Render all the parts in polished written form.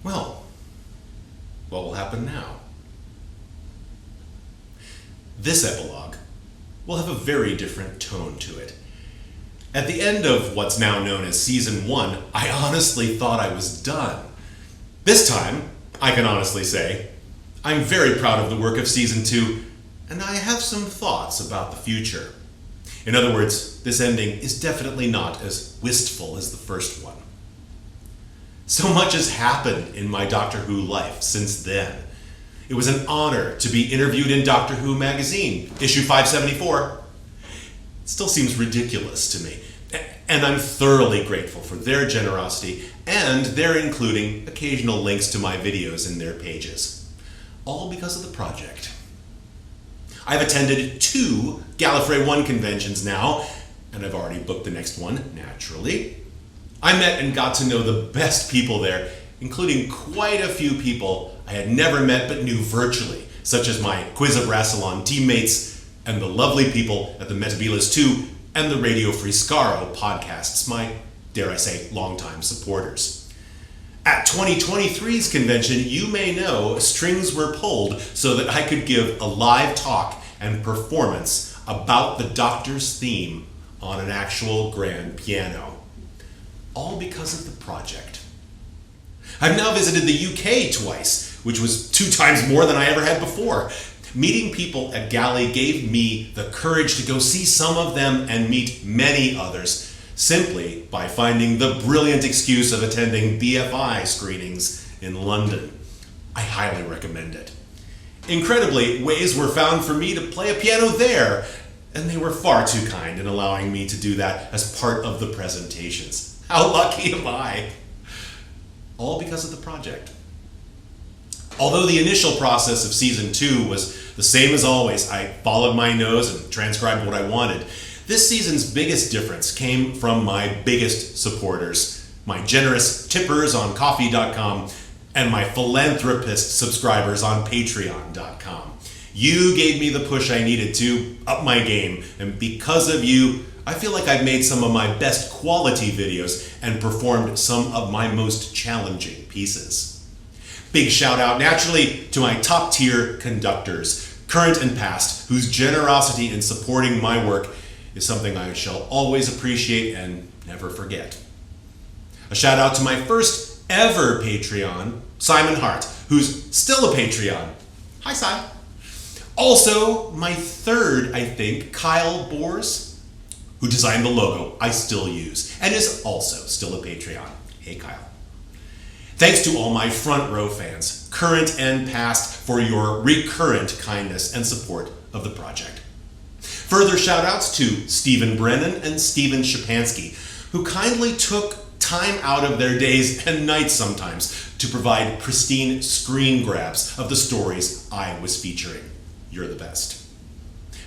Well, what will happen now? This epilogue will have a very different tone to it. At the end of what's now known as Season 1, I honestly thought I was done. This time, I can honestly say, I'm very proud of the work of Season 2, and I have some thoughts about the future. In other words, this ending is definitely not as wistful as the first one. So much has happened in my Doctor Who life since then. It was an honor to be interviewed in Doctor Who magazine, issue 574. It still seems ridiculous to me, and I'm thoroughly grateful for their generosity and their including occasional links to my videos in their pages. All because of the project. I've attended 2 Gallifrey 1 conventions now, and I've already booked the next one, naturally. I met and got to know the best people there, including quite a few people I had never met but knew virtually, such as my Quiz of Rassilon teammates and the lovely people at the Metabiles 2 and the Radio Free Scaro podcasts, my, dare I say, longtime supporters. At 2023's convention, you may know, strings were pulled so that I could give a live talk and performance about the Doctor's theme on an actual grand piano. All because of the project. I've now visited the UK twice, which was 2 times more than I ever had before. Meeting people at Galley gave me the courage to go see some of them and meet many others, simply by finding the brilliant excuse of attending BFI screenings in London. I highly recommend it. Incredibly, ways were found for me to play a piano there, and they were far too kind in allowing me to do that as part of the presentations. How lucky am I? All because of the project. Although the initial process of Season 2 was the same as always, I followed my nose and transcribed what I wanted. This season's biggest difference came from my biggest supporters, my generous tippers on Ko-fi.com and my philanthropist subscribers on Patreon.com. You gave me the push I needed to up my game, and because of you, I feel like I've made some of my best quality videos and performed some of my most challenging pieces. Big shout out naturally to my top tier conductors, current and past, whose generosity in supporting my work is something I shall always appreciate and never forget. A shout out to my first ever Patreon, Simon Hart, who's still a Patreon. Hi, Si. Also, my third, I think, Kyle Bors, who designed the logo I still use and is also still a Patreon. Hey, Kyle. Thanks to all my front row fans, current and past, for your recurrent kindness and support of the project. Further shout outs to Stephen Brennan and Stephen Shapansky, who kindly took time out of their days and nights sometimes to provide pristine screen grabs of the stories I was featuring. You're the best.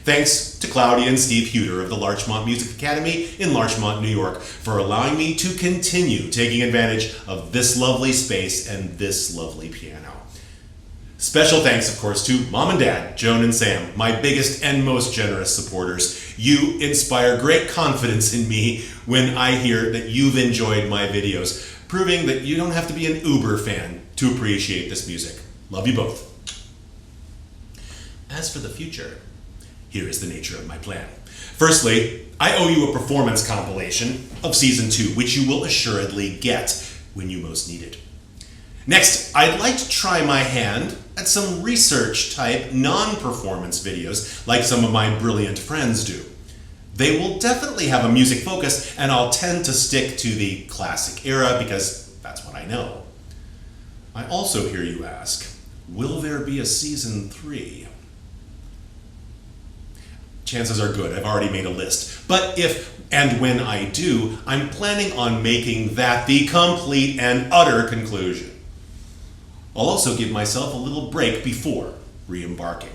Thanks to Claudia and Steve Huter of the Larchmont Music Academy in Larchmont, New York, for allowing me to continue taking advantage of this lovely space and this lovely piano. Special thanks, of course, to Mom and Dad, Joan and Sam, my biggest and most generous supporters. You inspire great confidence in me when I hear that you've enjoyed my videos, proving that you don't have to be an Uber fan to appreciate this music. Love you both. As for the future, here is the nature of my plan. Firstly, I owe you a performance compilation of Season 2, which you will assuredly get when you most need it. Next, I'd like to try my hand at some research-type non-performance videos like some of my brilliant friends do. They will definitely have a music focus, and I'll tend to stick to the classic era because that's what I know. I also hear you ask, will there be a Season 3? Chances are good, I've already made a list. But if and when I do, I'm planning on making that the complete and utter conclusion. I'll also give myself a little break before re-embarking.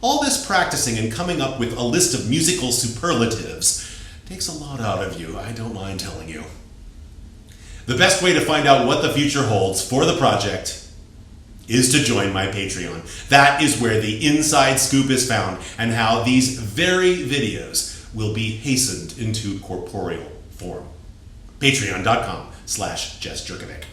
All this practicing and coming up with a list of musical superlatives takes a lot out of you, I don't mind telling you. The best way to find out what the future holds for the project is to join my Patreon. That is where the inside scoop is found and how these very videos will be hastened into corporeal form. Patreon.com/Jess Jurkovic.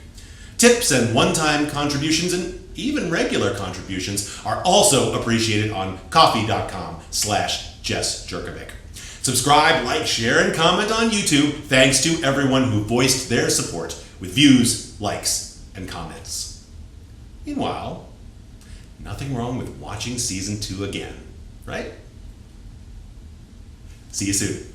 Tips and one-time contributions and even regular contributions are also appreciated on coffee.com/Jess Jurkovic. Subscribe, like, share, and comment on YouTube. Thanks to everyone who voiced their support with views, likes, and comments. Meanwhile, nothing wrong with watching season 2 again, right? See you soon.